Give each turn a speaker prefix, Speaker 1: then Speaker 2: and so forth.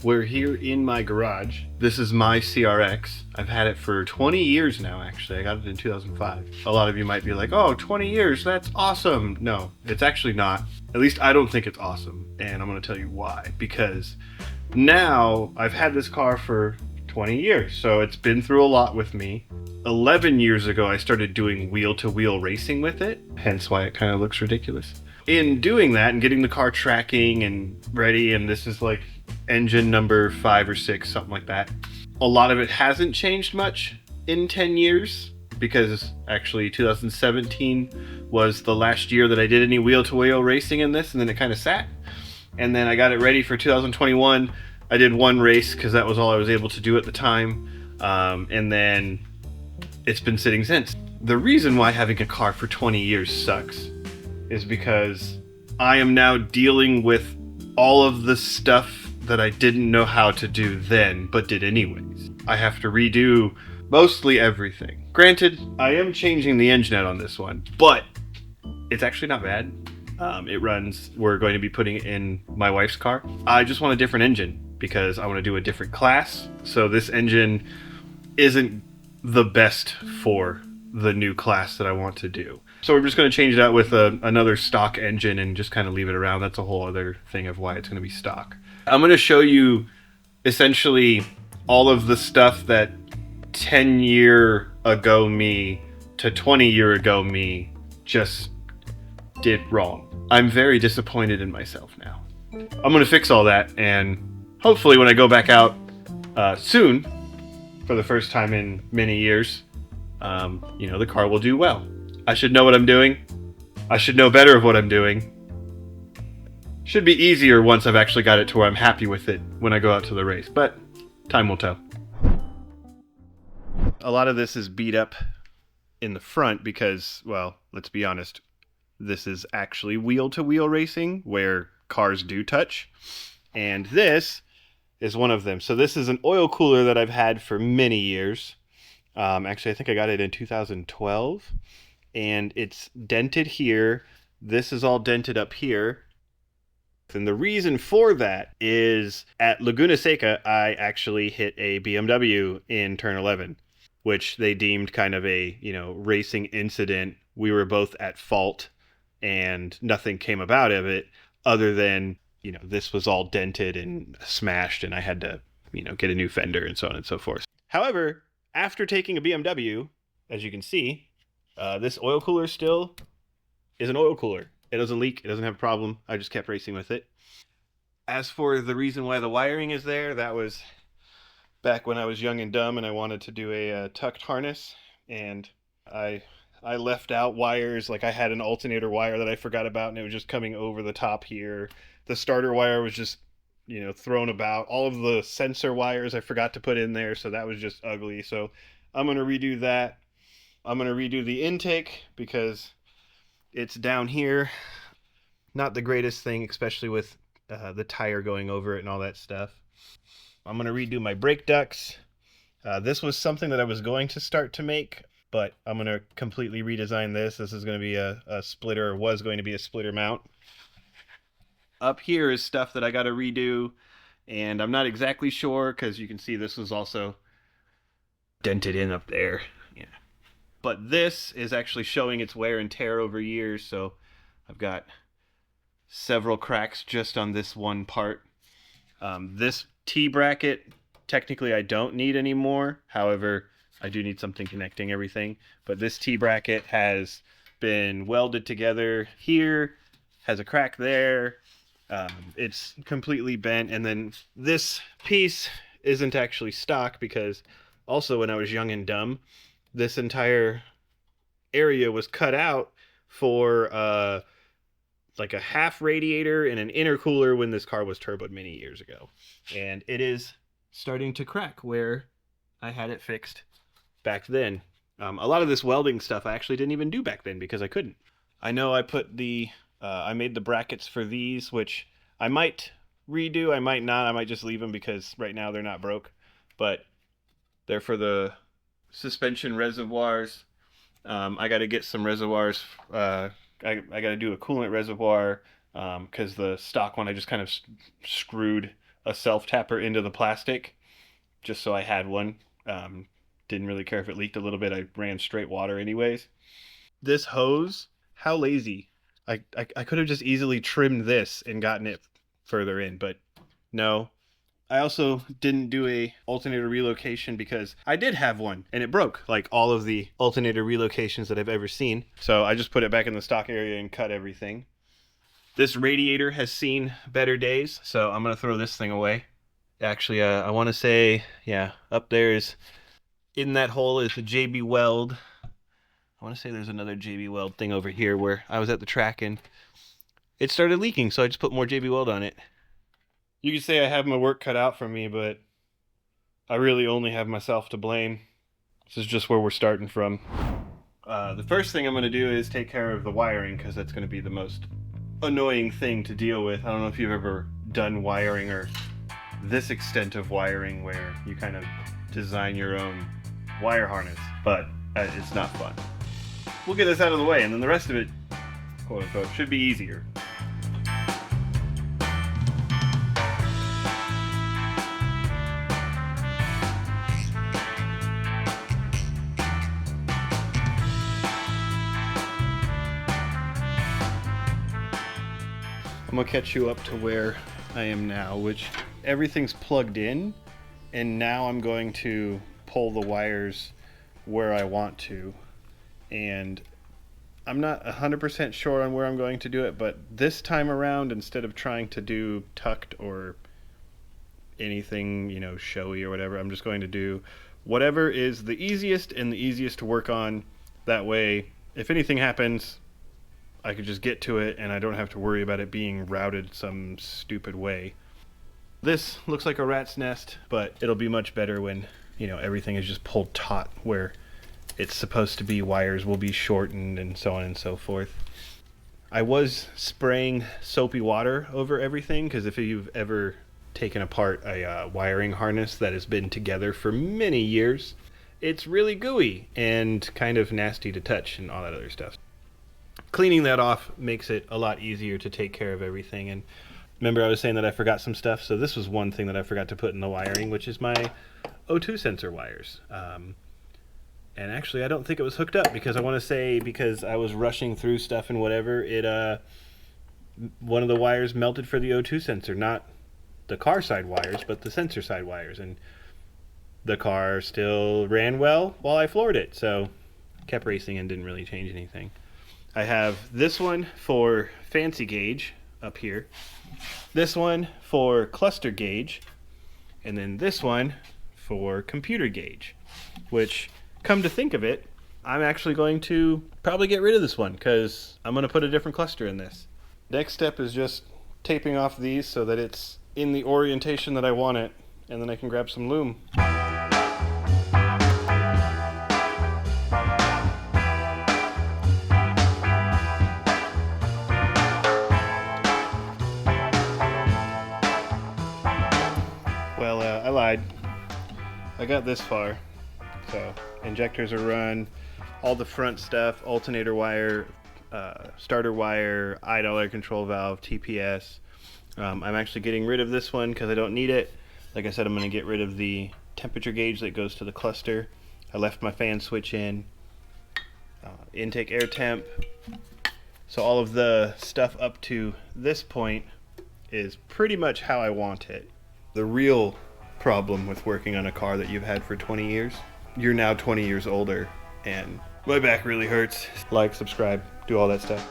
Speaker 1: We're here in my garage. This is my CRX. I've had it for 20 years now, actually. I got it in 2005. A lot of you might be like, oh, 20 years, that's awesome. No, it's actually not. At least I don't think it's awesome. And I'm gonna tell you why. Because now I've had this car for 20 years, so it's been through a lot with me. 11 years ago, I started doing wheel-to-wheel racing with it, hence why it kind of looks ridiculous. In doing that and getting the car tracking and ready, and this is like engine number 5 or 6, something like that. A lot of it hasn't changed much in 10 years because actually 2017 was the last year that I did any wheel-to-wheel racing in this, and then it kind of sat. And then I got it ready for 2021. I did one race because that was all I was able to do at the time. And then it's been sitting since. The reason why having a car for 20 years sucks is because I am now dealing with all of the stuff that I didn't know how to do then, but did anyways. I have to redo mostly everything. Granted, I am changing the engine out on this one, but it's actually not bad. It runs, we're going to be putting it in my wife's car. I just want a different engine because I want to do a different class. So this engine isn't the best for the new class that I want to do. So we're just going to change it out with another stock engine and just kind of leave it around. That's a whole other thing of why it's going to be stock. I'm going to show you essentially all of the stuff that 10-year ago me to 20-year ago me just did wrong. I'm very disappointed in myself now. I'm going to fix all that, and hopefully when I go back out soon, for the first time in many years, the car will do well. I should know what I'm doing. I should know better of what I'm doing. Should be easier once I've actually got it to where I'm happy with it when I go out to the race, but time will tell. A lot of this is beat up in the front because, well, let's be honest, this is actually wheel-to-wheel racing where cars do touch, and this is one of them. So this is an oil cooler that I've had for many years. Actually, I think I got it in 2012, and it's dented here. This is all dented up here. And the reason for that is at Laguna Seca, I actually hit a BMW in turn 11, which they deemed kind of a, racing incident. We were both at fault and nothing came about of it other than, this was all dented and smashed and I had to, get a new fender and so on and so forth. However, after taking a BMW, as you can see, this oil cooler still is an oil cooler. It doesn't leak. It doesn't have a problem. I just kept racing with it. As for the reason why the wiring is there, that was back when I was young and dumb and I wanted to do a tucked harness. And I left out wires. Like I had an alternator wire that I forgot about and it was just coming over the top here. The starter wire was just, thrown about. All of the sensor wires I forgot to put in there. So that was just ugly. So I'm going to redo that. I'm going to redo the intake because it's down here. Not the greatest thing, especially with the tire going over it and all that stuff. I'm going to redo my brake ducts. This was something that I was going to start to make, but I'm going to completely redesign this. This is going to be a splitter, or was going to be a splitter mount. Up here is stuff that I got to redo, and I'm not exactly sure because you can see this was also dented in up there. Yeah. But this is actually showing its wear and tear over years, so I've got several cracks just on this one part. This T-bracket, technically I don't need anymore. However, I do need something connecting everything. But this T-bracket has been welded together here, has a crack there. It's completely bent. And then this piece isn't actually stock because also when I was young and dumb, this entire area was cut out for like a half radiator and an intercooler when this car was turboed many years ago. And it is starting to crack where I had it fixed back then. A lot of this welding stuff I actually didn't even do back then because I couldn't. I know I put I made the brackets for these, which I might redo, I might not. I might just leave them because right now they're not broke. But they're for the suspension reservoirs. I got to get some reservoirs. I got to do a coolant reservoir because the stock one I just kind of screwed a self-tapper into the plastic just so I had one. Didn't really care if it leaked a little bit. I ran straight water anyways. This hose, how lazy. I could have just easily trimmed this and gotten it further in, but no. I also didn't do a alternator relocation because I did have one and it broke, like all of the alternator relocations that I've ever seen. So I just put it back in the stock area and cut everything. This radiator has seen better days, so I'm gonna throw this thing away. Actually, I want to say, yeah, up there is, in that hole is the JB Weld. I want to say there's another JB Weld thing over here where I was at the track and it started leaking, so I just put more JB Weld on it. You could say I have my work cut out for me, but I really only have myself to blame. This is just where we're starting from. The first thing I'm going to do is take care of the wiring, because that's going to be the most annoying thing to deal with. I don't know if you've ever done wiring or this extent of wiring where you kind of design your own wire harness, but it's not fun. We'll get this out of the way, and then the rest of it, quote unquote, should be easier. I'm gonna catch you up to where I am now, which everything's plugged in, and now I'm going to pull the wires where I want to. And I'm not 100% sure on where I'm going to do it, but this time around, instead of trying to do tucked or anything, you know, showy or whatever, I'm just going to do whatever is the easiest and the easiest to work on. That way, if anything happens, I could just get to it and I don't have to worry about it being routed some stupid way. This looks like a rat's nest, but it'll be much better when, you know, everything is just pulled taut where it's supposed to be. Wires will be shortened and so on and so forth. I was spraying soapy water over everything because if you've ever taken apart a wiring harness that has been together for many years, it's really gooey and kind of nasty to touch and all that other stuff. Cleaning that off makes it a lot easier to take care of everything. And remember I was saying that I forgot some stuff, so this was one thing that I forgot to put in the wiring, which is my O2 sensor wires. And actually I don't think it was hooked up because I want to say, because I was rushing through stuff and whatever, it one of the wires melted for the O2 sensor, not the car side wires, but the sensor side wires, and the car still ran well while I floored it, so kept racing and didn't really change anything. I have this one for fancy gauge up here, this one for cluster gauge, and then this one for computer gauge, which, come to think of it, I'm actually going to probably get rid of this one because I'm going to put a different cluster in this. Next step is just taping off these so that it's in the orientation that I want it, and then I can grab some loom. Well, I lied. I got this far. So, injectors are run, all the front stuff, alternator wire, starter wire, idler control valve, TPS. I'm actually getting rid of this one because I don't need it. Like I said, I'm going to get rid of the temperature gauge that goes to the cluster. I left my fan switch in, intake air temp. So all of the stuff up to this point is pretty much how I want it. The real problem with working on a car that you've had for 20 years, you're now 20 years older and my back really hurts. Like, subscribe, do all that stuff.